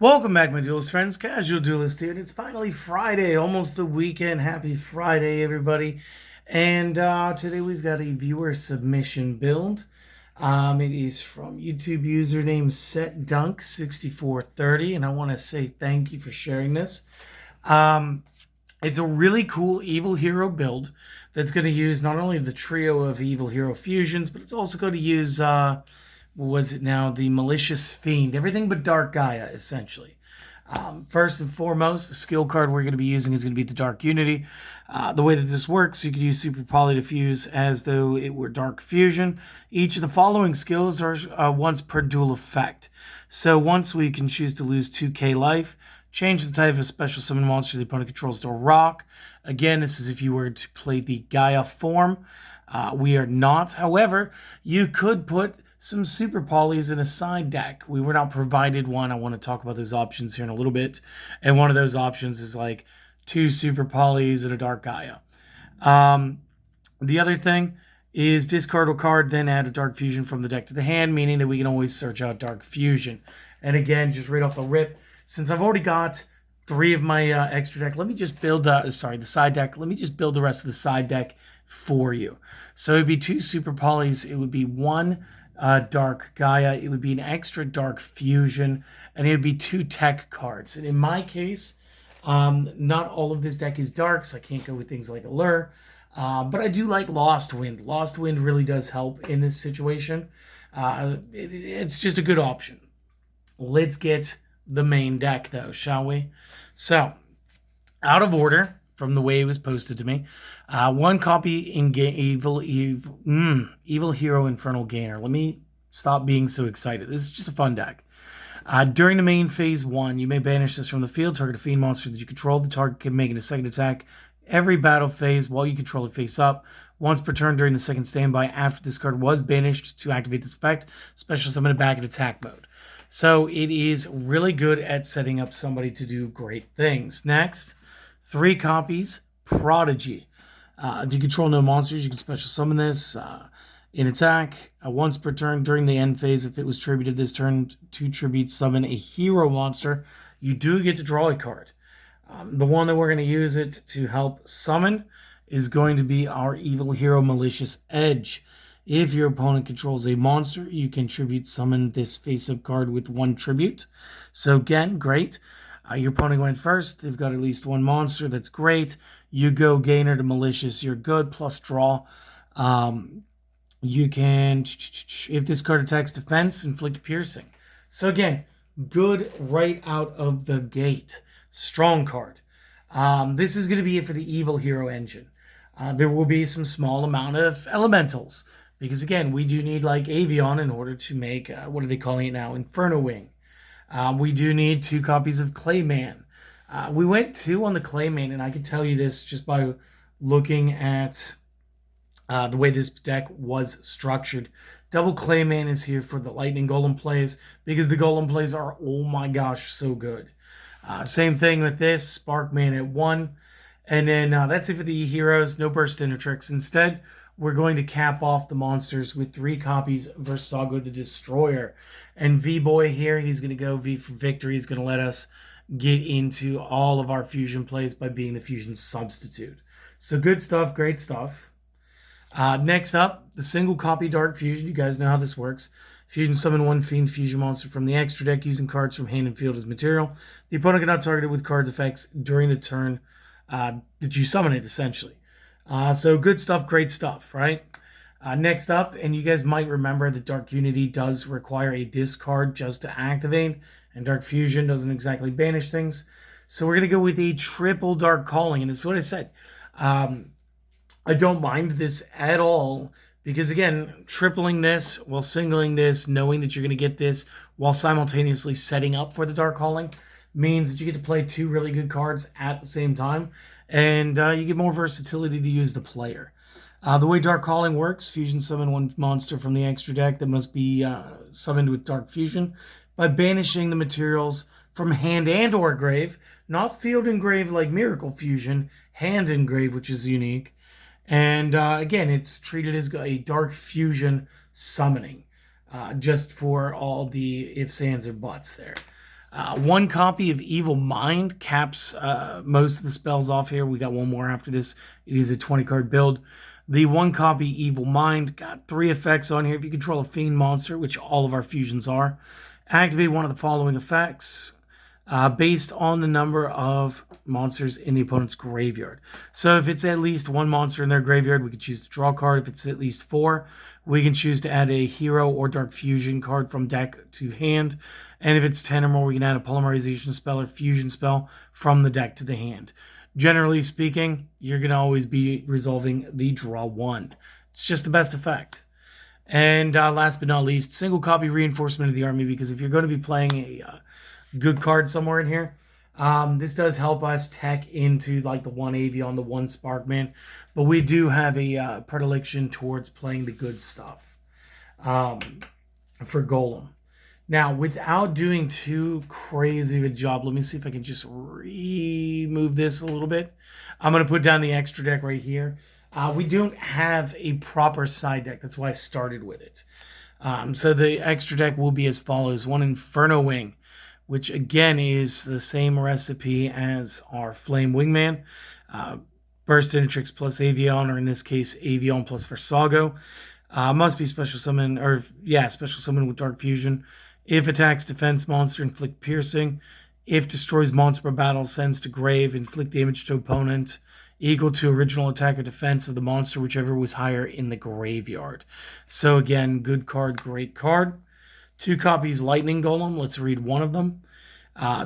Welcome back, my Duelist friends. Casual Duelist here, and it's finally Friday, almost the weekend. Happy Friday, everybody. And today we've got a viewer submission build. It is from YouTube username SetDunk6430, and I want to say thank you for sharing this. It's a really cool Evil Hero build that's going to use not only the trio of Evil Hero fusions, but it's also going to use the Malicious Fiend, everything but Dark Gaia, essentially. First and foremost, the skill card we're going to be using is going to be the Dark Unity. The way that this works, you could use Super Poly to fuse as though it were Dark Fusion. Each of the following skills are once per duel effect. So once we can choose to lose 2k life, change the type of special summon monster the opponent controls to a rock. Again, this is if you were to play the Gaia form. We are not. However, you could put some super polys in a side deck. We were not provided one. I want to talk about those options here in a little bit. And one of those options is like 2 super polys and a Dark Gaia. The other thing is discard a card, then add a Dark Fusion from the deck to the hand, meaning that we can always search out Dark Fusion. And again, just right off the rip, since I've already got 3 of my extra deck, let me just build, the side deck. Let me just build the rest of the side deck for you. So it would be 2 super polys. It would be 1 Dark Gaia. It would be an extra Dark Fusion, and it would be 2 tech cards. And in my case, not all of this deck is dark, so I can't go with things like Allure. But I do like Lost Wind. Lost Wind really does help in this situation. It's just a good option. Let's get the main deck, though, shall we? So, out of order from the way it was posted to me, 1 copy in Evil Hero Infernal Gainer. Let me stop being so excited. This is just a fun deck. During the main phase 1, you may banish this from the field. Target a fiend monster that you control. The target can make a second attack every battle phase while you control it face up. Once per turn during the second standby after this card was banished to activate this effect, special summon it back in attack mode. So it is really good at setting up somebody to do great things. Next, 3 copies, Prodigy. If you control no monsters, you can special summon this in attack. Once per turn during the end phase, if it was tributed this turn to tribute summon a hero monster, you do get to draw a card. The one that we're going to use it to help summon is going to be our Evil Hero Malicious Edge. If your opponent controls a monster, you can tribute summon this face-up card with 1 tribute. So again, great. Your opponent went first. They've got at least 1 monster. That's great. You go Gainer to Malicious. You're good. Plus draw. You can, if this card attacks defense, inflict piercing. So again, good right out of the gate. Strong card. This is going to be it for the Evil Hero engine. There will be some small amount of elementals. Because again, we do need like Avion in order to make, what are they calling it now? Inferno Wing. We do need 2 copies of Clayman. We went 2 on the Clayman, and I can tell you this just by looking at the way this deck was structured. Double Clayman is here for the Lightning Golem plays, because the Golem plays are, oh my gosh, so good. Same thing with this, Sparkman at 1. And then that's it for the heroes, no burst tricks. Instead, we're going to cap off the monsters with 3 copies of Versago the Destroyer. And V-Boy here, he's going to go V for Victory. He's going to let us get into all of our fusion plays by being the fusion substitute. So good stuff, great stuff. Next up, the single copy Dark Fusion. You guys know how this works. Fusion summon 1 Fiend Fusion monster from the extra deck using cards from hand and field as material. The opponent cannot target it with cards effects during the turn that you summon it, essentially. So good stuff, great stuff, right? Next up, and you guys might remember that Dark Unity does require a discard just to activate, and Dark Fusion doesn't exactly banish things. So we're going to go with a triple Dark Calling, and it's what I said. I don't mind this at all, because again, tripling this while singling this, knowing that you're going to get this while simultaneously setting up for the Dark Calling means that you get to play 2 really good cards at the same time, and you get more versatility to use the player. The way Dark Calling works, fusion summon 1 monster from the extra deck that must be summoned with Dark Fusion by banishing the materials from hand and or grave, not field and grave like Miracle Fusion, hand and grave, which is unique. And again, it's treated as a Dark Fusion summoning, just for all the ifs, ands, or buts there. One copy of Evil Mind caps most of the spells off here. We got one more after this. It is a 20 card build. The one copy Evil Mind got 3 effects on here. If you control a fiend monster, which all of our fusions are, activate one of the following effects based on the number of monsters in the opponent's graveyard. So if it's at least 1 monster in their graveyard, we can choose to draw a card. If it's at least 4, we can choose to add a hero or dark fusion card from deck to hand. And if it's 10 or more, we can add a polymerization spell or fusion spell from the deck to the hand. Generally speaking, you're going to always be resolving the draw 1. It's just the best effect. And last but not least, single copy reinforcement of the army, because if you're going to be playing a good card somewhere in here, this does help us tech into like the 1 Avion, the 1 Sparkman, but we do have a predilection towards playing the good stuff for Golem. Now, without doing too crazy of a job, let me see if I can just remove this a little bit. I'm going to put down the extra deck right here. We don't have a proper side deck. That's why I started with it. So the extra deck will be as follows. 1 Inferno Wing, which again is the same recipe as our Flame Wingman. Burst Intertrix plus Avion, or in this case, Avion plus Versago. Must be special summon, special summon with Dark Fusion. If attacks defense monster, inflict piercing. If destroys monster per battle, sends to grave, inflict damage to opponent equal to original attack or defense of the monster, whichever was higher in the graveyard. So again, good card, great card. 2 copies Lightning Golem. Let's read one of them.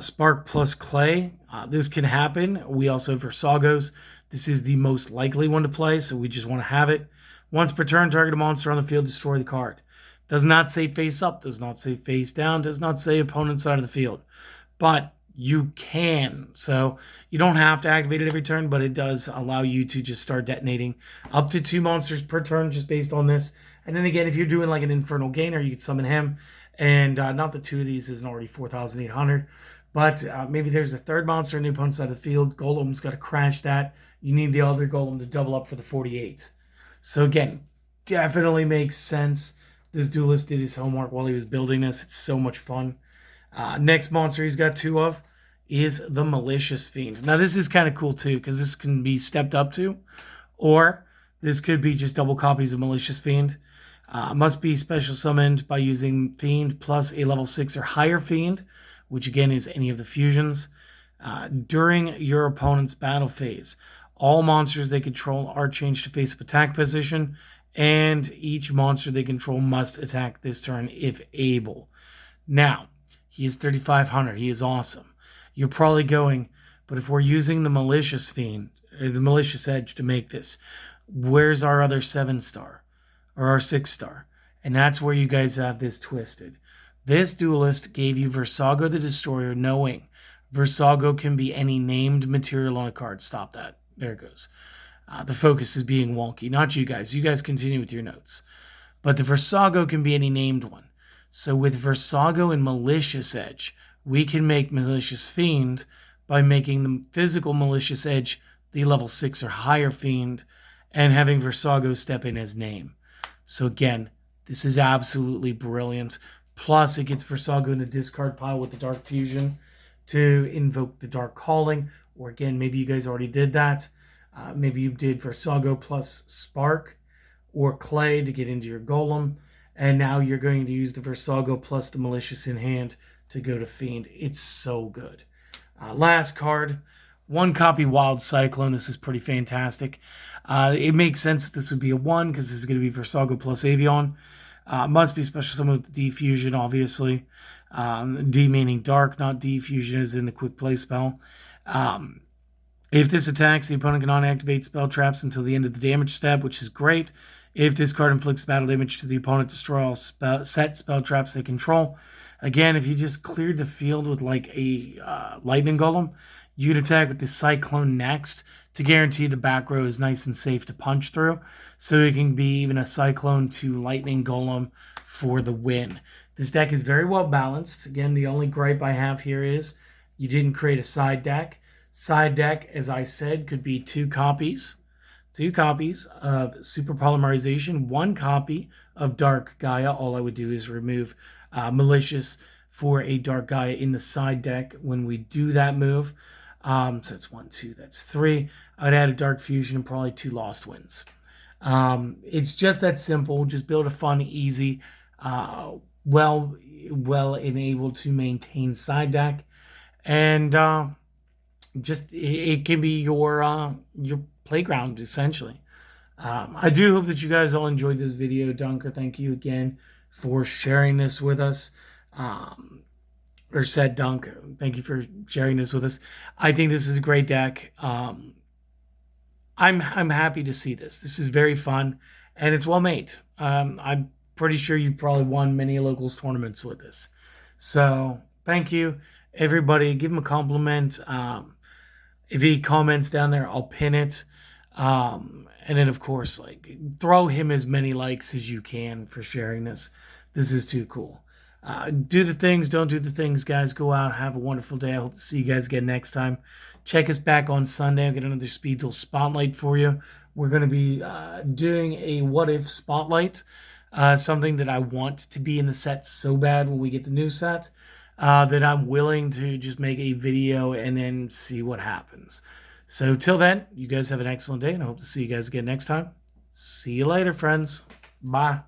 Spark plus Clay. This can happen. We also have Versagos. This is the most likely one to play, so we just want to have it. Once per turn, target a monster on the field, destroy the card. Does not say face up, does not say face down, does not say opponent side of the field. But you can. So you don't have to activate it every turn, but it does allow you to just start detonating up to 2 monsters per turn just based on this. And then again, if you're doing like an Infernal Gainer, you could summon him. And not that 2 of these isn't already 4,800, but maybe there's a 3rd monster on the opponent's side of the field. Golem's got to crash that. You need the other Golem to double up for the 48. So again, definitely makes sense. This duelist did his homework while he was building this. It's so much fun. Next monster he's got 2 of is the Malicious Fiend. Now this is kind of cool too, because this can be stepped up to, or this could be just double copies of Malicious Fiend. Must be special summoned by using Fiend plus a level 6 or higher Fiend, which again is any of the fusions. During your opponent's battle phase, all monsters they control are changed to face-up attack position, and each monster they control must attack this turn if able. Now, he is 3,500. He is awesome. You're probably going, but if we're using the Malicious Fiend, or the Malicious Edge to make this, where's our other 7-star? Or our 6-star? And that's where you guys have this twisted. This duelist gave you Versago the Destroyer, knowing Versago can be any named material on a card. Stop that. There it goes. The focus is being wonky. Not you guys. You guys continue with your notes. But the Versago can be any named one. So with Versago and Malicious Edge, we can make Malicious Fiend by making the physical Malicious Edge the level 6 or higher Fiend, and having Versago step in as name. So again, this is absolutely brilliant. Plus, it gets Versago in the discard pile with the Dark Fusion to invoke the Dark Calling. Or again, maybe you guys already did that. Maybe you did Versago plus Spark or Clay to get into your Golem. And now you're going to use the Versago plus the Malicious in hand to go to Fiend. It's so good. Last card, 1 copy Wild Cyclone. This is pretty fantastic. It makes sense that this would be a 1 because this is going to be Versago plus Avion. Must be special summon with D Fusion, obviously. D meaning dark, not D Fusion as in the quick play spell. If this attacks, the opponent cannot activate spell traps until the end of the damage step, which is great. If this card inflicts battle damage to the opponent, destroy all set spell traps they control. Again, if you just cleared the field with like a Lightning Golem, you'd attack with the Cyclone next to guarantee the back row is nice and safe to punch through. So it can be even a Cyclone to Lightning Golem for the win. This deck is very well balanced. Again, the only gripe I have here is you didn't create a side deck. Side deck, as I said, could be 2 copies. 2 copies of Super Polymerization, 1 copy of Dark Gaia. All I would do is remove Malicious for a Dark Gaia in the side deck when we do that move. So that's 1, 2, that's 3. I'd add a Dark Fusion and probably 2 Lost Winds. It's just that simple. Just build a fun, easy, well enabled to maintain side deck, and just it can be your playground essentially. I do hope that you guys all enjoyed this video. Dunker, thank you again for sharing this with us. Or said Dunk, thank you for sharing this with us. I think this is a great deck. I'm happy to see this. This is very fun, and it's well made. I'm pretty sure you've probably won many locals tournaments with this. So thank you, everybody. Give him a compliment. If he comments down there, I'll pin it. And then, of course, like, throw him as many likes as you can for sharing this. This is too cool. Do the things, don't do the things, guys. Go out, have a wonderful day. I hope to see you guys again next time. Check us back on Sunday. I'll get another Speed Duel Spotlight for you. We're going to be doing a What If Spotlight, something that I want to be in the set so bad when we get the new set, that I'm willing to just make a video and then see what happens. So till then, you guys have an excellent day, and I hope to see you guys again next time. See you later, friends. Bye.